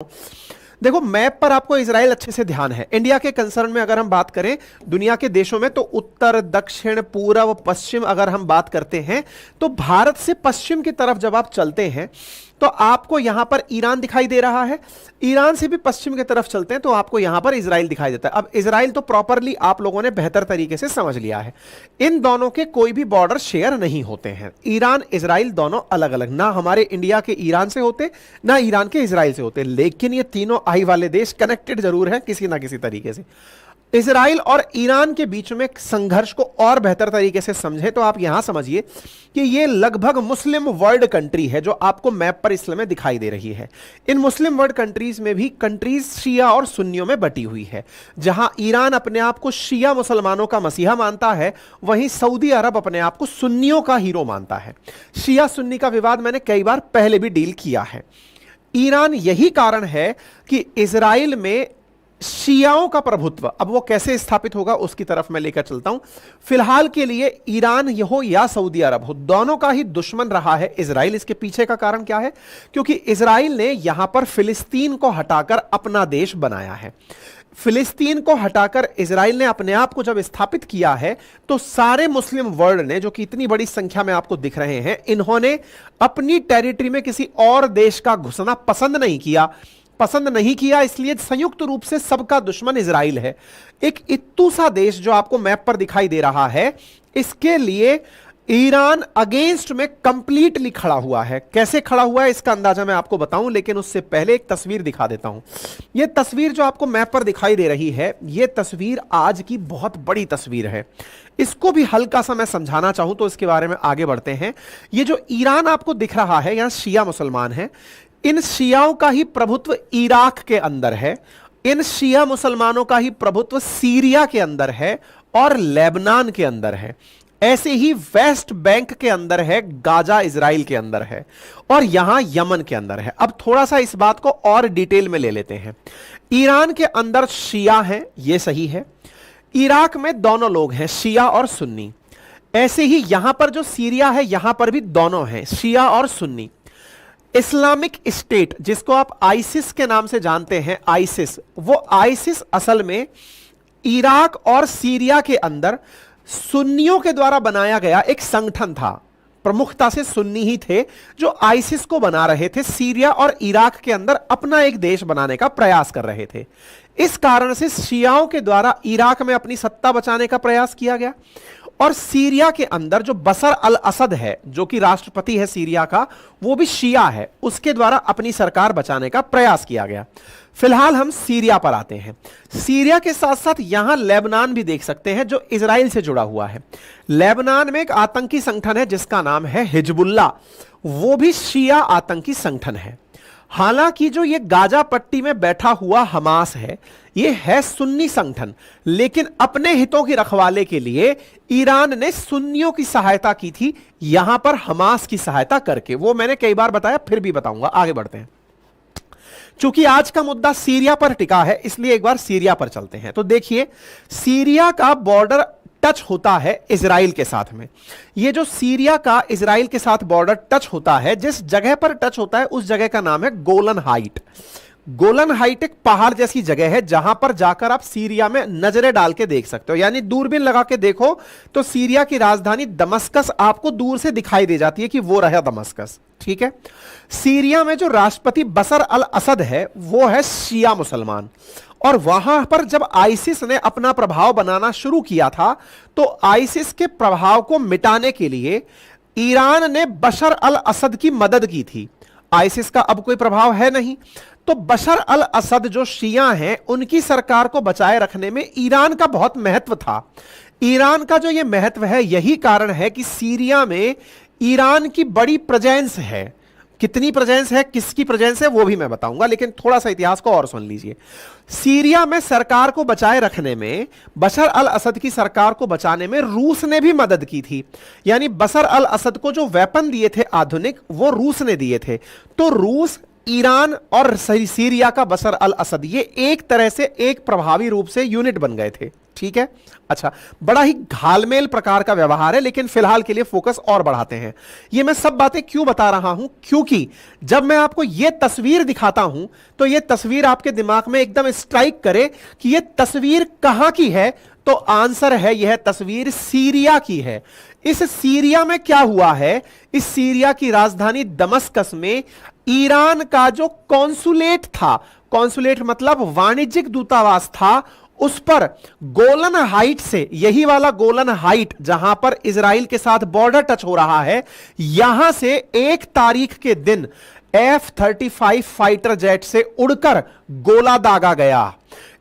देखो, मैप पर आपको इजराइल अच्छे से ध्यान है। इंडिया के कंसर्न में अगर हम बात करें दुनिया के देशों में, तो उत्तर, दक्षिण, पूर्व, पश्चिम अगर हम बात करते हैं, तो भारत से पश्चिम की तरफ जब आप चलते हैं तो आपको यहां पर ईरान दिखाई दे रहा है। ईरान से भी पश्चिम की तरफ चलते हैं तो आपको यहां पर इजराइल दिखाई देता है। अब इजराइल तो प्रॉपरली आप लोगों ने बेहतर तरीके से समझ लिया है। इन दोनों के कोई भी बॉर्डर शेयर नहीं होते हैं। ईरान, इजराइल दोनों अलग अलग, ना हमारे इंडिया के ईरान से होते, ना ईरान के इजराइल से होते, लेकिन ये तीनों आई वाले देश कनेक्टेड जरूर है किसी ना किसी तरीके से। इजराइल और ईरान के बीच में संघर्ष को और बेहतर तरीके से समझें तो आप यहां समझिए कि ये लगभग मुस्लिम वर्ल्ड कंट्री है जो आपको मैप पर इस समय दिखाई दे रही है। इन मुस्लिम वर्ल्ड कंट्रीज में भी कंट्रीज शिया और सुन्नियों में बटी हुई है। जहां ईरान अपने आप को शिया मुसलमानों का मसीहा मानता है, वहीं सऊदी अरब अपने आप को सुन्नियों का हीरो मानता है। शिया सुन्नी का विवाद मैंने कई बार पहले भी डील किया है। ईरान, यही कारण है कि इजराइल में शियाओं का प्रभुत्व अब वो कैसे स्थापित होगा उसकी तरफ मैं लेकर चलता हूं। फिलहाल के लिए ईरान हो या सऊदी अरब हो, दोनों का ही दुश्मन रहा है इजराइल। इसके पीछे का कारण क्या है? क्योंकि इजराइल ने यहां पर फिलिस्तीन को हटाकर अपना देश बनाया है। फिलिस्तीन को हटाकर इजराइल ने अपने आप को जब स्थापित किया है तो सारे मुस्लिम वर्ल्ड ने, जो कि इतनी बड़ी संख्या में आपको दिख रहे हैं, इन्होंने अपनी टेरिटरी में किसी और देश का घुसना पसंद नहीं किया। इसलिए संयुक्त रूप से सबका दुश्मन इजराइल है। एक इत्तू सा देश जो आपको मैप पर दिखाई दे रहा है, इसके लिए ईरान अगेंस्ट में कंप्लीटली खड़ा हुआ है। कैसे खड़ा हुआ है इसका अंदाजा मैं आपको बताऊं, लेकिन उससे पहले एक तस्वीर दिखा देता हूं। यह तस्वीर जो आपको मैप पर दिखाई दे रही है, यह तस्वीर आज की बहुत बड़ी तस्वीर है। इसको भी हल्का सा मैं समझाना चाहूं तो इसके बारे में आगे बढ़ते हैं। यह जो ईरान आपको दिख रहा है, यहां शिया मुसलमान है। इन शियाओं का ही प्रभुत्व इराक के अंदर है। इन शिया मुसलमानों का ही प्रभुत्व सीरिया के अंदर है और लेबनान के अंदर है। ऐसे ही वेस्ट बैंक के अंदर है, गाजा इजराइल के अंदर है, और यहां यमन के अंदर है। अब थोड़ा सा इस बात को और डिटेल में ले लेते हैं। ईरान के अंदर शिया हैं, यह सही है। इराक में दोनों लोग हैं, शिया और सुन्नी। ऐसे ही यहां पर जो सीरिया है, यहां पर भी दोनों हैं, शिया और सुन्नी। इस्लामिक स्टेट, जिसको आप आइसिस के नाम से जानते हैं, आइसिस, वो आइसिस असल में इराक और सीरिया के अंदर सुन्नियों के द्वारा बनाया गया एक संगठन था। प्रमुखता से सुन्नी ही थे जो आइसिस को बना रहे थे। सीरिया और इराक के अंदर अपना एक देश बनाने का प्रयास कर रहे थे। इस कारण से शियाओं के द्वारा इराक में अपनी सत्ता बचाने का प्रयास किया गया, और सीरिया के अंदर जो बशर अल असद है, जो कि राष्ट्रपति है सीरिया का, वो भी शिया है, उसके द्वारा अपनी सरकार बचाने का प्रयास किया गया। फिलहाल हम सीरिया पर आते हैं। सीरिया के साथ साथ यहां लेबनान भी देख सकते हैं जो इजराइल से जुड़ा हुआ है। लेबनान में एक आतंकी संगठन है जिसका नाम है हिजबुल्लाह, वो भी शिया आतंकी संगठन है। हालांकि जो ये गाजा पट्टी में बैठा हुआ हमास है, ये है सुन्नी संगठन, लेकिन अपने हितों की रखवाले के लिए ईरान ने सुन्नियों की सहायता की थी, यहां पर हमास की सहायता करके। वो मैंने कई बार बताया, फिर भी बताऊंगा। आगे बढ़ते हैं। चूंकि आज का मुद्दा सीरिया पर टिका है, इसलिए एक बार सीरिया पर चलते हैं। तो देखिए, सीरिया का बॉर्डर टच होता है इजराइल के साथ में। ये जो सीरिया का इजराइल के साथ बॉर्डर टच होता है, जिस जगह पर टच होता है उस जगह का नाम है गोलन हाइट। गोलन हाइट एक पहाड़ जैसी जगह है जहां पर जाकर आप सीरिया में नजरें डाल के देख सकते हो, यानी दूरबीन लगा के देखो तो सीरिया की राजधानी दमस्कस आपको दूर से दिखाई दे जाती है कि वो रहा दमस्कस। ठीक है। सीरिया में जो राष्ट्रपति बशर अल असद है, वो है शिया मुसलमान, और वहां पर जब आइसिस ने अपना प्रभाव बनाना शुरू किया था, तो आइसिस के प्रभाव को मिटाने के लिए ईरान ने बशर अल असद की मदद की थी। आइसिस का अब कोई प्रभाव है नहीं, तो बशर अल असद जो शिया हैं, उनकी सरकार को बचाए रखने में ईरान का बहुत महत्व था। ईरान का जो यह महत्व है, यही कारण है कि सीरिया में ईरान की बड़ी प्रेजेंस है। कितनी प्रेजेंस है, किसकी प्रेजेंस है, वो भी मैं बताऊंगा, लेकिन थोड़ा सा इतिहास को और सुन लीजिए। सीरिया में सरकार को बचाए रखने में, बशर अल असद की सरकार को बचाने में रूस ने भी मदद की थी। यानी बशर अल असद को जो वेपन दिए थे आधुनिक, वो रूस ने दिए थे। तो रूस, ईरान और सीरिया का बशर अल असद, ये एक तरह से एक प्रभावी रूप से यूनिट बन गए थे। ठीक है। अच्छा, बड़ा ही घालमेल प्रकार का व्यवहार है, लेकिन फिलहाल के लिए फोकस और बढ़ाते हैं। ये मैं सब बातें क्यों बता रहा हूं, क्योंकि जब मैं आपको यह तस्वीर दिखाता हूं तो यह तस्वीर आपके दिमाग में एकदम स्ट्राइक करे कि यह तस्वीर कहां की है, तो आंसर है यह तस्वीर सीरिया की है। इस सीरिया में क्या हुआ है, इस सीरिया की राजधानी दमस्कस में ईरान का जो कॉन्सुलेट था, कॉन्सुलेट मतलब वाणिज्यिक दूतावास था, उस पर गोलन हाइट से, यही वाला गोलन हाइट जहां पर इजराइल के साथ बॉर्डर टच हो रहा है, यहां से 1 तारीख के दिन F-35 फाइटर जेट से उड़कर गोला दागा गया।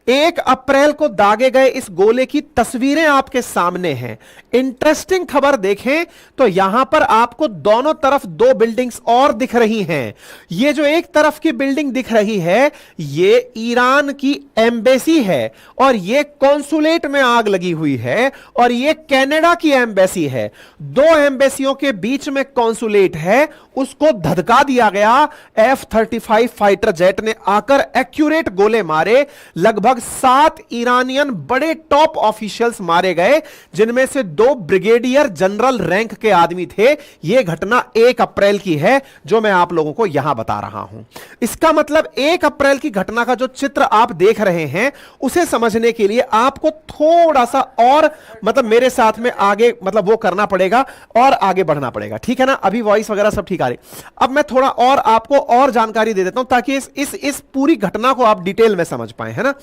1 अप्रैल को दागे गए इस गोले की तस्वीरें आपके सामने हैं। इंटरेस्टिंग खबर देखें तो यहां पर आपको दोनों तरफ 2 बिल्डिंग्स और दिख रही हैं। ये जो एक तरफ की बिल्डिंग दिख रही है, ये ईरान की एम्बेसी है, और ये कॉन्सुलेट में आग लगी हुई है, और ये कनाडा की एम्बेसी है। 2 एम्बेसियों के बीच में कॉन्सुलेट है, उसको धधका दिया गया। F-35 फाइटर जेट ने आकर एक्यूरेट गोले मारे। लगभग 7 ईरानियन बड़े टॉप ऑफिशियल्स मारे गए, जिनमें से 2 ब्रिगेडियर जनरल रैंक के आदमी थे। यह घटना 1 अप्रैल की है, जो मैं आप लोगों को यहां बता रहा हूं। इसका मतलब 1 अप्रैल की घटना का जो चित्र आप देख रहे हैं, उसे समझने के लिए आपको थोड़ा सा और मतलब मेरे साथ में आगे मतलब वो करना पड़ेगा और आगे बढ़ना पड़ेगा, ठीक है ना। अभी वॉइस वगैरह सब ठीक आ रही। अब मैं थोड़ा और आपको और जानकारी दे देता हूं ताकि इस पूरी घटना को आप डिटेल में समझ पाए, है ना।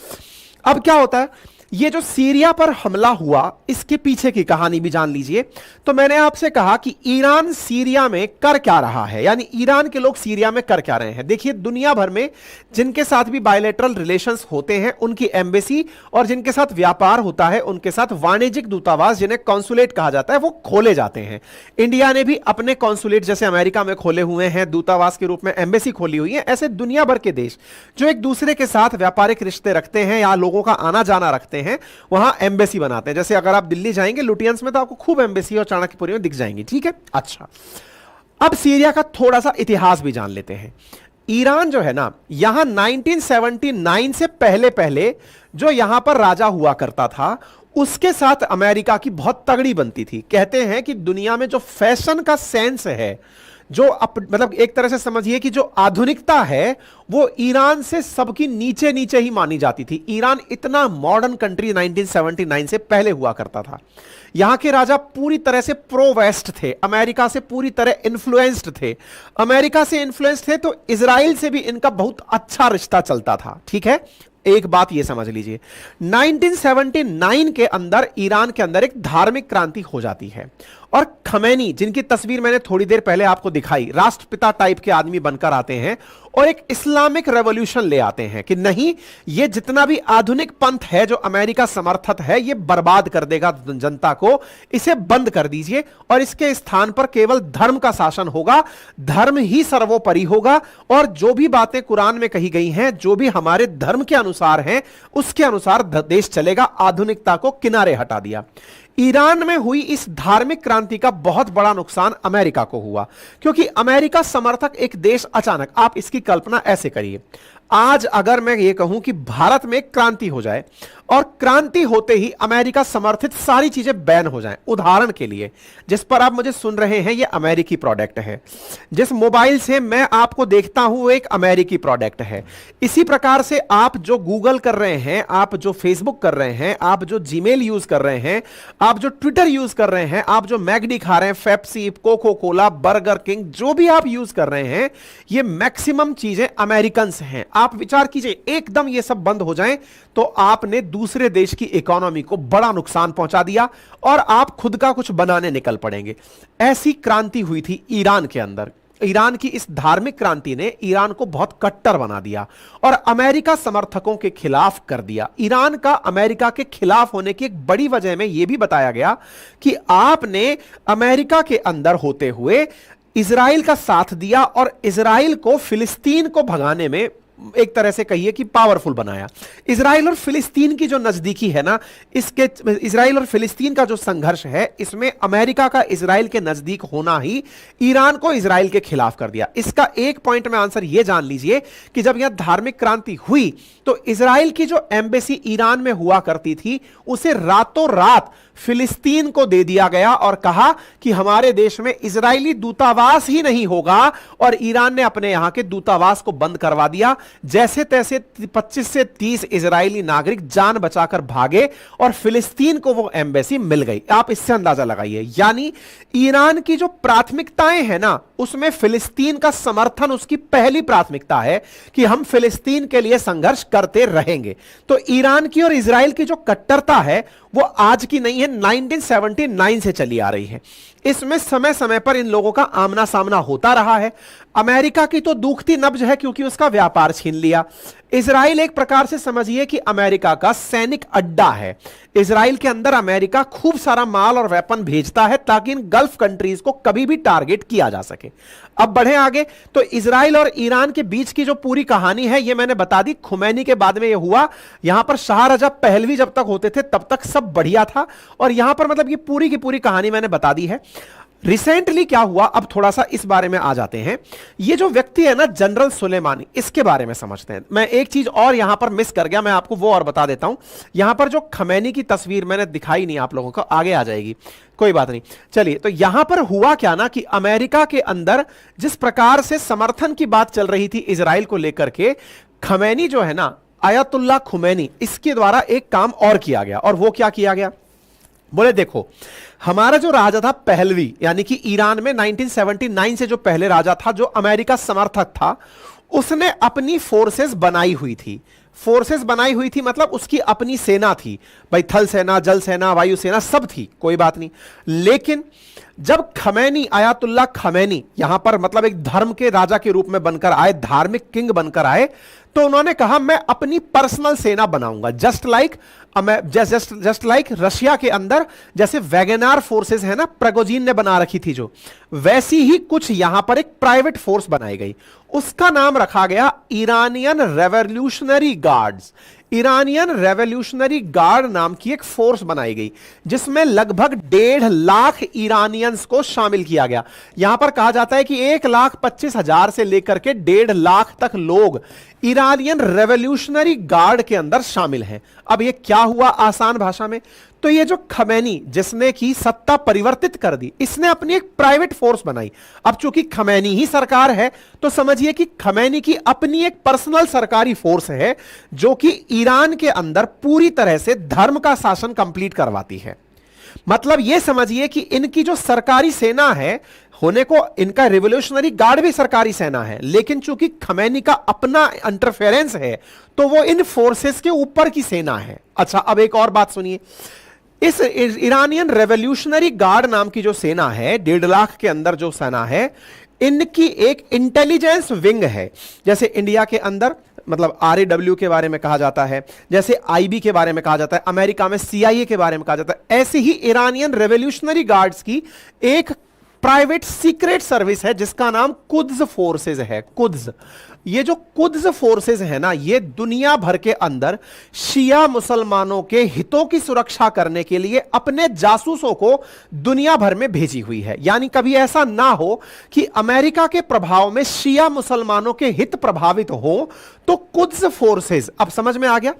अब क्या होता है, ये जो सीरिया पर हमला हुआ, इसके पीछे की कहानी भी जान लीजिए। तो मैंने आपसे कहा कि ईरान सीरिया में कर क्या रहा है, यानी ईरान के लोग सीरिया में कर क्या रहे हैं। देखिए, दुनिया भर में जिनके साथ भी बायलैटरल रिलेशंस होते हैं, उनकी एम्बेसी, और जिनके साथ व्यापार होता है, उनके साथ वाणिज्यिक दूतावास, जिन्हें कॉन्सुलेट कहा जाता है, वो खोले जाते हैं। इंडिया ने भी अपने कॉन्सुलेट जैसे अमेरिका में खोले हुए हैं, दूतावास के रूप में एम्बेसी खोली हुई है। ऐसे दुनिया भर के देश जो एक दूसरे के साथ व्यापारिक रिश्ते रखते हैं या लोगों का आना जाना रखते हैं, वहां एम्बेसी बनाते हैं। जैसे अगर आप दिल्ली जाएंगे लुटियंस में, तो आपको खूब एम्बेसी और चाणक्यपुरी में दिख जाएंगी, ठीक है। अच्छा, अब सीरिया का थोड़ा सा इतिहास भी जान लेते हैं। ईरान जो है ना, यहां 1979 से पहले पहले जो यहां पर राजा हुआ करता था, उसके साथ अमेरिका की बहुत तगड़ी बनती थी। कहते हैं कि दुनिया में जो फैशन का सेंस है, जो मतलब एक तरह से समझिए कि जो आधुनिकता है, वो ईरान से सबकी नीचे नीचे ही मानी जाती थी। ईरान इतना मॉडर्न कंट्री 1979 से पहले हुआ करता था। यहां के राजा पूरी तरह से प्रो वेस्ट थे, अमेरिका से पूरी तरह इन्फ्लुएंस्ड थे। अमेरिका से इन्फ्लुएंस्ड थे तो इजराइल से भी इनका बहुत अच्छा रिश्ता चलता था, ठीक है। एक बात यह समझ लीजिए, 1979 के अंदर ईरान के अंदर एक धार्मिक क्रांति हो जाती है, और खमैनी, जिनकी तस्वीर मैंने थोड़ी देर पहले आपको दिखाई, राष्ट्रपिता टाइप के आदमी बनकर आते हैं और एक इस्लामिक रेवोल्यूशन ले आते हैं कि नहीं, ये जितना भी आधुनिक पंथ है जो अमेरिका समर्थित है, ये बर्बाद कर देगा जनता को, इसे बंद कर दीजिए और इसके स्थान पर केवल धर्म का शासन होगा, धर्म ही सर्वोपरि होगा, और जो भी बातें कुरान में कही गई हैं, जो भी हमारे धर्म के अनुसार हैं, उसके अनुसार देश चलेगा। आधुनिकता को किनारे हटा दिया। ईरान में हुई इस धार्मिक क्रांति का बहुत बड़ा नुकसान अमेरिका को हुआ, क्योंकि अमेरिका समर्थक एक देश अचानक, आप इसकी कल्पना ऐसे करिए, आज अगर मैं ये कहूं कि भारत में क्रांति हो जाए और क्रांति होते ही अमेरिका समर्थित सारी चीजें बैन हो जाएं। उदाहरण के लिए, जिस पर आप मुझे सुन रहे हैं, ये अमेरिकी प्रोडक्ट है। जिस मोबाइल से मैं आपको देखता हूं, वो एक अमेरिकी प्रोडक्ट है। इसी प्रकार से आप जो गूगल कर रहे हैं, आप जो फेसबुक कर रहे हैं, आप जो जीमेल यूज कर रहे हैं, आप जो ट्विटर यूज कर रहे हैं, आप जो मैगडी खा रहे हैं, Pepsi, Coca Cola, Burger King, जो भी आप यूज कर रहे हैं, ये मैक्सिमम चीजें अमेरिकन हैं। आप विचार कीजिए, एकदम ये सब बंद हो जाएं तो आपने दूसरे देश की इकोनॉमी को बड़ा नुकसान पहुंचा दिया और आप खुद का कुछ बनाने निकल पड़ेंगे। ऐसी क्रांति हुई थी ईरान के अंदर। ईरान की इस धार्मिक क्रांति ने ईरान को बहुत कट्टर बना दिया और अमेरिका समर्थकों के खिलाफ कर दिया। ईरान का अमेरिका के खिलाफ होने की एक बड़ी वजह में यह भी बताया गया कि आपने अमेरिका के अंदर होते हुए इजराइल का साथ दिया और इजराइल को फिलिस्तीन को भगाने में एक तरह से कहिए कि पावरफुल बनाया। इजराइल और फिलिस्तीन की जो नजदीकी है ना, इसके इजराइल और फिलिस्तीन का जो संघर्ष है, इसमें अमेरिका का इजराइल के नजदीक होना ही ईरान को इजराइल के खिलाफ कर दिया। इसका एक पॉइंट में आंसर यह जान लीजिए कि जब यह धार्मिक क्रांति हुई तो इजराइल की जो एम्बेसी ईरान में हुआ करती थी उसे रातों रात फिलिस्तीन को दे दिया गया और कहा कि हमारे देश में इजरायली दूतावास ही नहीं होगा, और ईरान ने अपने यहां के दूतावास को बंद करवा दिया। जैसे तैसे 25 से 30 इजरायली नागरिक जान बचाकर भागे और फिलिस्तीन को वो एम्बेसी मिल गई। आप इससे अंदाजा लगाइए, यानी ईरान की जो प्राथमिकताएं हैं ना, उसमें फिलिस्तीन का समर्थन उसकी पहली प्राथमिकता है कि हम फिलिस्तीन के लिए संघर्ष करते रहेंगे। तो ईरान की और इजराइल की जो कट्टरता है वो आज की नहीं है, 1979 से चली आ रही है। इसमें समय समय पर इन लोगों का आमना सामना होता रहा है। अमेरिका की तो दुखती नब्ज है क्योंकि उसका व्यापार छीन लिया। इजराइल एक प्रकार से समझिए कि अमेरिका का सैनिक अड्डा है। इजराइल के अंदर अमेरिका खूब सारा माल और वेपन भेजता है ताकि इन गल्फ कंट्रीज को कभी भी टारगेट किया जा सके। अब बढ़े आगे, तो इजराइल और ईरान के बीच की जो पूरी कहानी है ये मैंने बता दी। खुमैनी के बाद में ये हुआ। यहां पर शाह रजा पहलवी जब तक होते थे तब तक सब बढ़िया था, और यहां पर मतलब ये पूरी की पूरी कहानी मैंने बता दी है। रिसेंटली क्या हुआ, अब थोड़ा सा इस बारे में आ जाते हैं। ये जो व्यक्ति है ना जनरल सुलेमानी, इसके बारे में समझते हैं। मैं एक चीज और यहां पर मिस कर गया, मैं आपको वो और बता देता हूं। यहां पर जो खमैनी की तस्वीर मैंने दिखाई नहीं आप लोगों को, आगे आ जाएगी, कोई बात नहीं। चलिए, तो यहां पर हुआ क्या ना कि अमेरिका के अंदर जिस प्रकार से समर्थन की बात चल रही थी इजराइल को लेकर के, खमैनी जो है ना, आयतुल्लाह खुमैनी, इसके द्वारा एक काम और किया गया। और वो क्या किया गया, बोले देखो, हमारा जो राजा था पहलवी, यानी कि ईरान में 1979 से जो पहले राजा था, जो अमेरिका समर्थक था, उसने अपनी फोर्सेस बनाई हुई थी। फोर्सेस बनाई हुई थी मतलब उसकी अपनी सेना थी भाई, थल सेना, जल सेना, वायु सेना सब थी, कोई बात नहीं। लेकिन जब खमैनी, आयतुल्लाह खमैनी यहां पर मतलब एक धर्म के राजा के रूप में बनकर आए, धार्मिक किंग बनकर आए, तो उन्होंने कहा मैं अपनी पर्सनल सेना बनाऊंगा। जस्ट लाइक रशिया के अंदर जैसे वैगनार फोर्सेस है ना, प्रेगोजिन ने बना रखी थी जो, वैसी ही कुछ यहां पर एक प्राइवेट फोर्स बनाई गई। उसका नाम रखा गया Iranian revolutionary guards. Iranian revolutionary guard नाम की एक फोर्स बनाई गई जिसमें लगभग 1.5 लाख ईरानियंस को शामिल किया गया। यहां पर कहा जाता है कि 1,25,000 से लेकर के 1.5 लाख तक लोग ईरानियन रेवोल्यूशनरी गार्ड के अंदर शामिल हैं। अब ये क्या हुआ आसान भाषा में, तो ये जो खमैनी जिसने की सत्ता परिवर्तित कर दी, इसने अपनी एक प्राइवेट फोर्स बनाई। अब चूंकि खमैनी ही सरकार है तो समझिए कि खमैनी की अपनी एक पर्सनल सरकारी फोर्स है जो कि ईरान के अंदर पूरी तरह से धर्म का शासन कंप्लीट करवाती है। मतलब यह समझिए कि इनकी जो सरकारी सेना है, होने को इनका रिवोल्यूशनरी गार्ड भी सरकारी सेना है, लेकिन चूंकि खमैनी का अपना इंटरफेरेंस है तो वो इन फोर्सेस के ऊपर की सेना है। अच्छा, अब एक और बात सुनिए, इस ईरानियन रेवोल्यूशनरी गार्ड नाम की जो सेना है, 1.5 लाख के अंदर जो सेना है, इनकी एक इंटेलिजेंस विंग है। जैसे इंडिया के अंदर मतलब RAW के बारे में कहा जाता है, जैसे IB के बारे में कहा जाता है, अमेरिका में CIA के बारे में कहा जाता है, ऐसे ही ईरानियन रेवोल्यूशनरी गार्ड्स की एक प्राइवेट सीक्रेट सर्विस है जिसका नाम कुद्स फोर्सेज है। कुद्स, ये जो कुद्स फोर्सेज है ना, ये दुनिया भर के अंदर शिया मुसलमानों के हितों की सुरक्षा करने के लिए अपने जासूसों को दुनिया भर में भेजी हुई है। यानी कभी ऐसा ना हो कि अमेरिका के प्रभाव में शिया मुसलमानों के हित प्रभावित हो, तो कुद्स फोर्सेज, अब समझ में आ गया,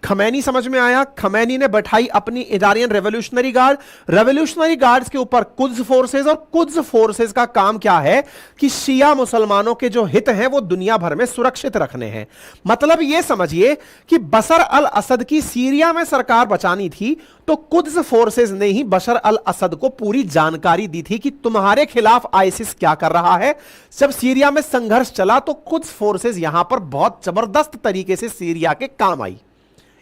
खमैनी समझ में आया। खमैनी ने बैठाई अपनी Iranian revolutionary guard, revolutionary guards के ऊपर कुद्स फोर्सेज, और कुद्स फोर्सेज का काम क्या है कि शिया मुसलमानों के जो हित हैं वो दुनिया भर में सुरक्षित रखने हैं। मतलब यह समझिए कि बशर अल असद की सीरिया में सरकार बचानी थी तो कुद्स फोर्सेज ने ही बशर अल असद को पूरी जानकारी दी थी कि तुम्हारे खिलाफ आईसिस क्या कर रहा है। जब सीरिया में संघर्ष चला तो कुद्स फोर्सेज यहां पर बहुत जबरदस्त तरीके से सीरिया के काम आई।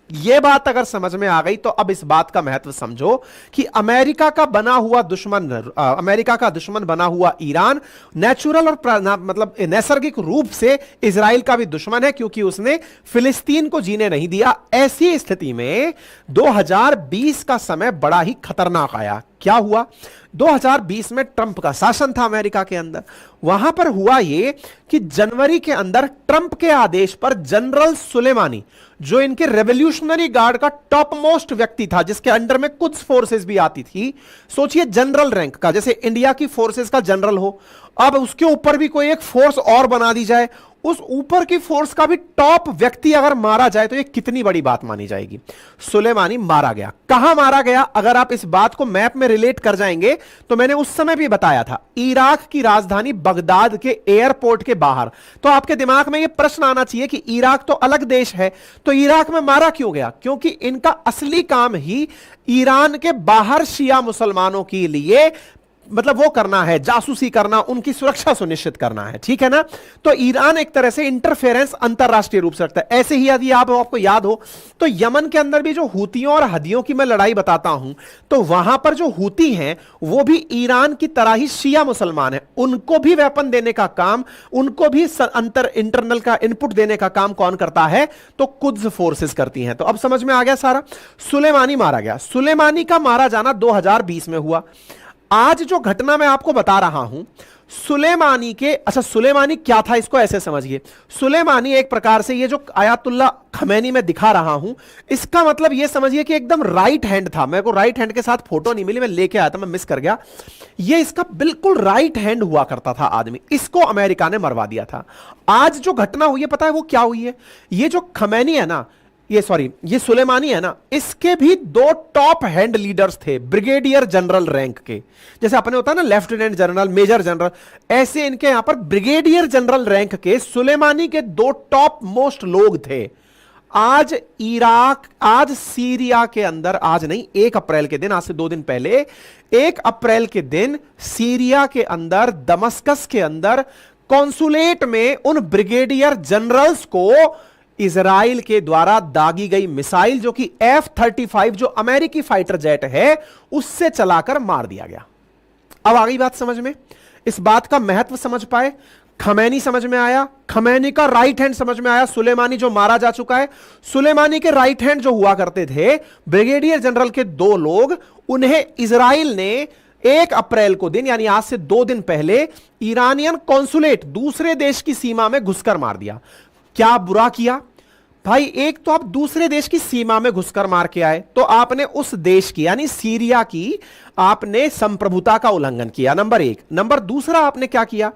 यह बात अगर समझ में आ गई तो अब इस बात का महत्व समझो कि अमेरिका का बना हुआ दुश्मन, अमेरिका का दुश्मन बना हुआ ईरान नेचुरल और मतलब नैसर्गिक रूप से इजराइल का भी दुश्मन है, क्योंकि उसने फिलिस्तीन को जीने नहीं दिया। ऐसी स्थिति में 2020 का समय बड़ा ही खतरनाक आया। क्या हुआ? 2020 में ट्रंप का शासन था अमेरिका के अंदर। वहां पर हुआ यह कि जनवरी के अंदर ट्रंप के आदेश पर जनरल सुलेमानी, जो इनके रेवोल्यूशनरी गार्ड का टॉप मोस्ट व्यक्ति था, जिसके अंडर में कुछ फोर्सेस भी आती थी, सोचिए जनरल रैंक का, जैसे इंडिया की फोर्सेस का जनरल हो, अब उसके ऊपर भी कोई एक फोर्स और बना दी जाए, उस ऊपर की फोर्स का भी टॉप व्यक्ति अगर मारा जाए तो यह कितनी बड़ी बात मानी जाएगी। सुलेमानी मारा गया। कहां मारा गया? अगर आप इस बात को मैप में रिलेट कर जाएंगे तो मैंने उस समय भी बताया था, इराक की राजधानी बगदाद के एयरपोर्ट के बाहर। तो आपके दिमाग में यह प्रश्न आना चाहिए कि इराक तो अलग देश है, तो इराक में मारा क्यों गया? क्योंकि इनका असली काम ही ईरान के बाहर शिया मुसलमानों के लिए मतलब वो करना है, जासूसी करना, उनकी सुरक्षा सुनिश्चित करना है, ठीक है ना। तो ईरान एक तरह से इंटरफेरेंस अंतरराष्ट्रीय रूप से रखता है। ऐसे ही यदि आपको याद हो तो यमन के अंदर भी जो हूतियों और हदियों की मैं लड़ाई बताता हूं, तो वहां पर जो हूती हैं वो भी ईरान की तरह ही शिया मुसलमान है। उनको भी वेपन देने का काम, उनको भी इंटरनल का इनपुट देने का काम कौन करता है? तो कुद्स फोर्सेस करती हैं। तो अब समझ में आ गया सारा। सुलेमानी मारा गया। सुलेमानी का मारा जाना 2020 में हुआ। आज जो घटना मैं आपको बता रहा हूं, सुलेमानी के, अच्छा सुलेमानी क्या था इसको ऐसे समझिए। सुलेमानी एक प्रकार से ये जो आयतुल्ला खमैनी में दिखा रहा हूं, इसका मतलब ये समझिए कि एकदम राइट हैंड था। मेरे को राइट हैंड के साथ फोटो नहीं मिली, मैं लेके आया था, मैं मिस कर गया। ये इसका बिल्कुल राइट हैंड हुआ करता था आदमी। इसको अमेरिका ने मरवा दिया था। आज जो घटना हुई है पता है वो क्या हुई है? ये जो खमैनी है ना, ये सुलेमानी है ना, इसके भी दो टॉप हैंड लीडर्स थे, ब्रिगेडियर जनरल रैंक के। जैसे अपने होता है ना लेफ्टिनेंट जनरल, मेजर जनरल, ऐसे इनके यहां पर ब्रिगेडियर जनरल रैंक के सुलेमानी के दो टॉप मोस्ट लोग थे। आज सीरिया के अंदर, आज नहीं, 1 अप्रैल के दिन, आज से 2 दिन पहले 1 अप्रैल के दिन सीरिया के अंदर, दमस्कस के अंदर कॉन्सुलेट में उन ब्रिगेडियर जनरल्स को इजराइल के द्वारा दागी गई मिसाइल, जो कि F-35 जो अमेरिकी फाइटर जेट है, उससे चलाकर मार दिया गया। अब आ गई बात समझ में? इस बात का महत्व समझ पाए? खमैनी समझ में आया, खमैनी का राइट हैंड समझ में आया, सुलेमानी जो मारा जा चुका है। सुलेमानी के राइट हैंड जो हुआ करते थे ब्रिगेडियर जनरल के 2 लोग, उन्हें इजराइल ने 1 अप्रैल को दिन, यानी आज से 2 दिन पहले, ईरानियन कॉन्सुलेट, दूसरे देश की सीमा में घुसकर मार दिया। क्या बुरा किया भाई? एक तो आप दूसरे देश की सीमा में घुसकर मार के आए, तो आपने उस देश की, यानी सीरिया की, आपने संप्रभुता का उल्लंघन किया, नंबर 1। नंबर दूसरा, आपने क्या किया?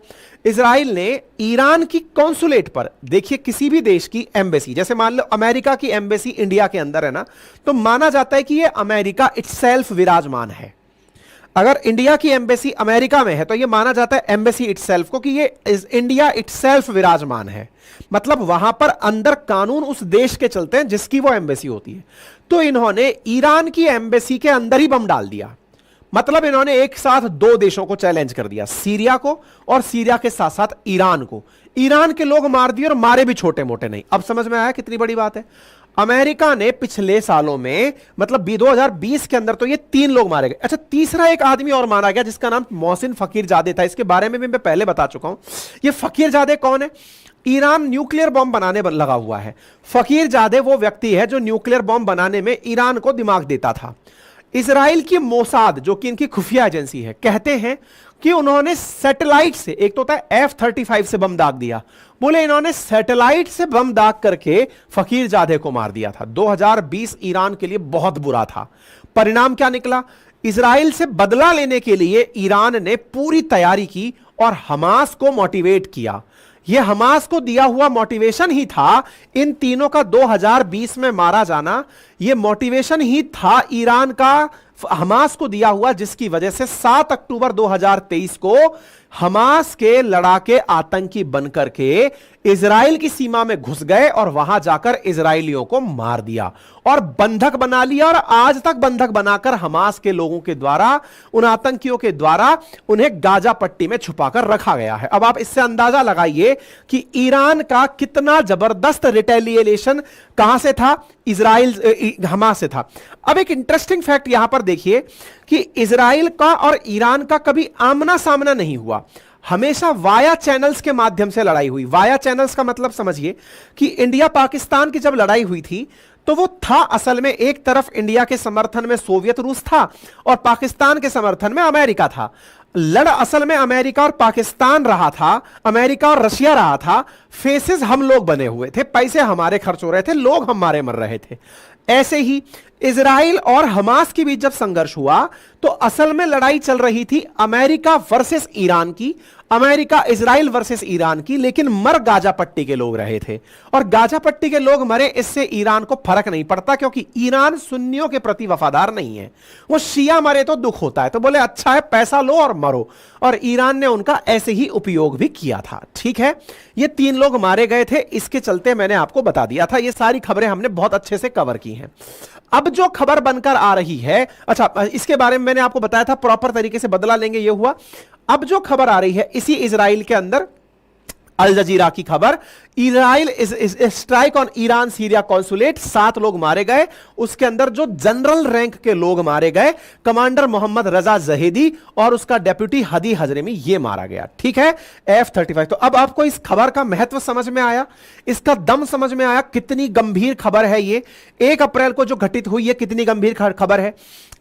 इजराइल ने ईरान की कॉन्सुलेट पर, देखिए किसी भी देश की एम्बेसी, जैसे मान लो अमेरिका की एम्बेसी इंडिया के अंदर है ना, तो माना जाता है कि यह अमेरिका इटसेल्फ विराजमान है। अगर इंडिया की एम्बेसी अमेरिका में है तो यह माना जाता है एम्बेसी इटसेल्फ को कि यह इंडिया इटसेल्फ विराजमान है, मतलब वहां पर अंदर कानून उस देश के चलते हैं जिसकी वो एम्बेसी होती है। तो इन्होंने ईरान की एम्बेसी के अंदर ही बम डाल दिया, मतलब इन्होंने एक साथ 2 देशों को चैलेंज कर दिया, सीरिया को और सीरिया के साथ साथ ईरान को। ईरान के लोग मार दिए, और मारे भी छोटे मोटे नहीं। अब समझ में आया कितनी बड़ी बात है? अमेरिका ने पिछले सालों में, मतलब 2020 के अंदर तो ये 3 लोग मारे गए। अच्छा, तीसरा एक आदमी और मारा गया जिसका नाम मोहसिन फकीरजादे था। इसके बारे में भी मैं पहले बता चुका हूं। ये फकीरजादे कौन है? ईरान न्यूक्लियर बॉम्ब बनाने लगा हुआ है। फकीरजादे वो व्यक्ति है जो न्यूक्लियर बॉम्ब बनाने में ईरान को दिमाग देता था। इजराइल की मोसाद, जो कि इनकी खुफिया एजेंसी है, कहते हैं कि उन्होंने सैटेलाइट से, एक तो होता है F-35 से बम दाग दिया, बोले इन्होंने सैटेलाइट से बम दाग करके फकीरजादे को मार दिया था। 2020 ईरान के लिए बहुत बुरा था। परिणाम क्या निकला? इजराइल से बदला लेने के लिए ईरान ने पूरी तैयारी की और हमास को मोटिवेट किया। यह हमास को दिया हुआ मोटिवेशन ही था, इन तीनों का 2020 में मारा जाना, यह मोटिवेशन ही था ईरान का हमास को दिया हुआ, जिसकी वजह से 7 अक्टूबर 2023 को हमास के लड़ाके आतंकी बनकर के इजराइल की सीमा में घुस गए और वहां जाकर इजरायलियों को मार दिया और बंधक बना लिया। और आज तक बंधक बनाकर हमास के लोगों के द्वारा, उन आतंकियों के द्वारा उन्हें गाजा पट्टी में छुपाकर रखा गया है। अब आप इससे अंदाजा लगाइए कि ईरान का कितना जबरदस्त रिटेलिएशन कहां से था? इजराइल, हमास से था। अब एक इंटरेस्टिंग फैक्ट यहां पर देखिए कि इजराइल का और ईरान का कभी आमना सामना नहीं हुआ, हमेशा वाया चैनल्स के माध्यम से लड़ाई हुई। वाया चैनल्स का मतलब समझिए कि इंडिया पाकिस्तान की जब लड़ाई हुई थी तो वो था असल में, एक तरफ इंडिया के समर्थन में सोवियत रूस था और पाकिस्तान के समर्थन में अमेरिका था। लड़ असल में अमेरिका और पाकिस्तान रहा था, अमेरिका और रशिया रहा था। फेसेस हम लोग बने हुए थे, पैसे हमारे खर्च हो रहे थे, लोग हमारे मर रहे थे। ऐसे ही इजराइल और हमास के बीच जब संघर्ष हुआ तो असल में लड़ाई चल रही थी अमेरिका वर्सेस ईरान की, अमेरिका इजराइल वर्सेस ईरान की, लेकिन मर गाजा पट्टी के लोग रहे थे। और गाजा पट्टी के लोग मरे, इससे ईरान को फर्क नहीं पड़ता, क्योंकि ईरान सुन्नियों के प्रति वफादार नहीं है। वो शिया मरे तो दुख होता है, तो बोले अच्छा है पैसा लो और मरो, और ईरान ने उनका ऐसे ही उपयोग भी किया था। ठीक है, ये 3 लोग मारे गए थे, इसके चलते मैंने आपको बता दिया था। ये सारी खबरें हमने बहुत अच्छे से कवर की हैं। अब जो खबर बनकर आ रही है, अच्छा इसके बारे में मैंने आपको बताया था, प्रॉपर तरीके से बदला लेंगे, ये हुआ। अब जो खबर आ रही है इसी इजराइल के अंदर, अल जजीरा की खबर, Israel strike on Iran Syria consulate, 7 लोग मारे गए। उसके अंदर जो जनरल रैंक के लोग मारे गए, कमांडर मोहम्मद रजा जहेदी और उसका डेप्यूटी हदी हजरेमी, ये मारा गया। ठीक है, F-35। तो अब आपको इस खबर का महत्व समझ में आया, इसका दम समझ में आया, कितनी गंभीर खबर है ये। 1 अप्रैल को जो घटित हुई है, कितनी गंभीर खबर है।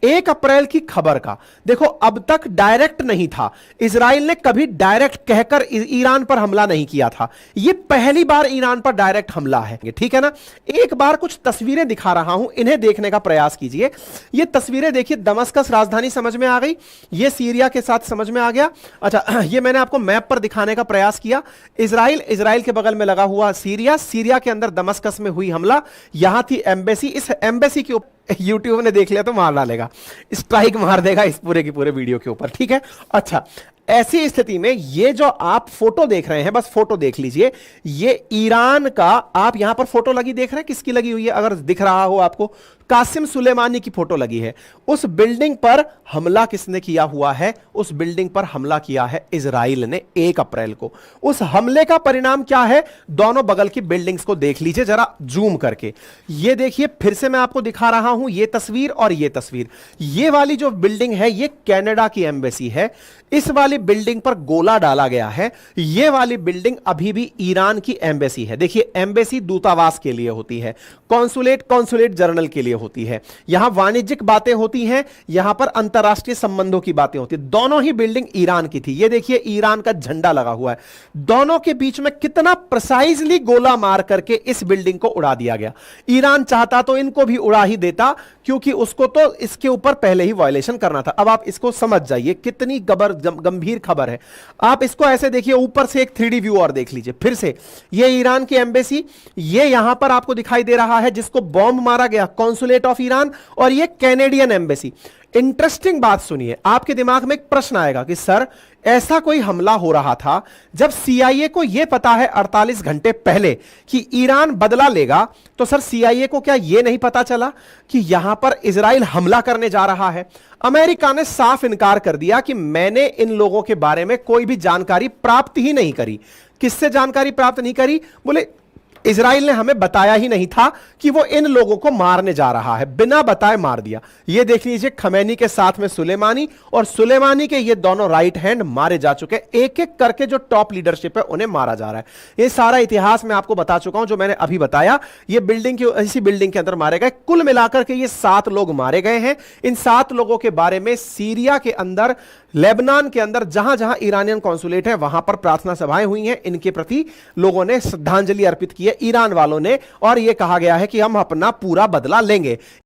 1 अप्रैल की खबर का देखो, अब तक डायरेक्ट नहीं था, इजराइल ने कभी डायरेक्ट कहकर ईरान पर हमला नहीं किया था, ये पहली बार ईरान पर डायरेक्ट हमला है। ठीक है ना। एक बार कुछ तस्वीरें दिखा रहा हूं, इन्हें देखने का प्रयास कीजिए। ये तस्वीरें देखिए, दमस्कस राजधानी समझ में आ गई, ये सीरिया के साथ समझ में आ गया। अच्छा, ये मैंने आपको मैप पर दिखाने का प्रयास किया। इजराइल के बगल में लगा हुआ सीरिया के अंदर दमस्कस में हुई हमला, यहां थी एम्बेसी। इस एम्बेसी के ऊपर यूट्यूब ने देख लिया तो मार डालेगा, स्ट्राइक मार देगा इस पूरे की पूरे वीडियो के ऊपर। ठीक है, अच्छा ऐसी स्थिति में ये जो आप फोटो देख रहे हैं, बस फोटो देख लीजिए, ये ईरान का, आप यहां पर फोटो लगी देख रहे हैं, किसकी लगी हुई है, अगर दिख रहा हो आपको, कासिम सुलेमानी की फोटो लगी है। उस बिल्डिंग पर हमला किसने किया हुआ है, उस बिल्डिंग पर हमला किया है इजराइल ने 1 अप्रैल को। उस हमले का परिणाम क्या है, दोनों बगल की बिल्डिंग्स को देख लीजिए जरा जूम करके। ये देखिए, फिर से मैं आपको दिखा रहा हूं ये तस्वीर और ये तस्वीर। ये वाली जो बिल्डिंग है ये कनाडा की एम्बेसी है, इस वाली बिल्डिंग पर गोला डाला गया है। ये वाली बिल्डिंग अभी भी ईरान की एम्बेसी है। देखिए, एम्बेसी दूतावास के लिए होती है, कॉन्सुलेट जनरल के लिए होती है, यहां वाणिज्यिक बातें होती हैं, यहां पर अंतरराष्ट्रीय संबंधों की बातें होती हैं। दोनों ही बिल्डिंग ईरान की थी। ये देखिए, ईरान का झंडा लगा हुआ है, दोनों के बीच में कितना प्रिसाइजली गोला मार करके इस बिल्डिंग को उड़ा दिया गया। ईरान चाहता तो इनको भी उड़ा ही देता, क्योंकि उसको तो इसके ऊपर पहले ही वायलेशन करना था। अब आप इसको समझ जाइए, कितनी गंभीर खबर है। आप इसको ऐसे देखिए, ऊपर से एक 3D व्यू और देख लीजिए फिर से। ये ईरान की एम्बेसी, ये यहां पर आपको दिखाई दे रहा है जिसको बॉम्ब मारा गया, कॉन्सुलेट ऑफ ईरान, और ये कैनेडियन एम्बेसी। इंटरेस्टिंग बात सुनिए, आपके दिमाग में एक प्रश्न आएगा कि सर ऐसा कोई हमला हो रहा था जब CIA को यह पता है 48 घंटे पहले कि ईरान बदला लेगा, तो सर CIA को क्या यह नहीं पता चला कि यहां पर इजराइल हमला करने जा रहा है। अमेरिका ने साफ इनकार कर दिया कि मैंने इन लोगों के बारे में कोई भी जानकारी प्राप्त ही नहीं करी। किससे जानकारी प्राप्त नहीं करी, बोले इजराइल ने हमें बताया ही नहीं था कि वो इन लोगों को मारने जा रहा है, बिना बताए मार दिया। ये देख लीजिए, खमैनी के साथ में सुलेमानी, और सुलेमानी के ये दोनों राइट हैंड मारे जा चुके हैं। एक एक करके जो टॉप लीडरशिप है उन्हें मारा जा रहा है। ये सारा इतिहास मैं आपको बता चुका हूं जो मैंने अभी बताया। ये बिल्डिंग की, इसी बिल्डिंग के अंदर मारे गए। कुल मिलाकर के ये 7 लोग मारे गए हैं। इन 7 लोगों के बारे में सीरिया के अंदर, लेबनान के अंदर, जहां जहां ईरानियन कॉन्सुलेट है वहां पर प्रार्थना सभाएं हुई हैं। इनके प्रति लोगों ने श्रद्धांजलि अर्पित की है, ईरान वालों ने, और यह कहा गया है कि हम अपना पूरा बदला लेंगे।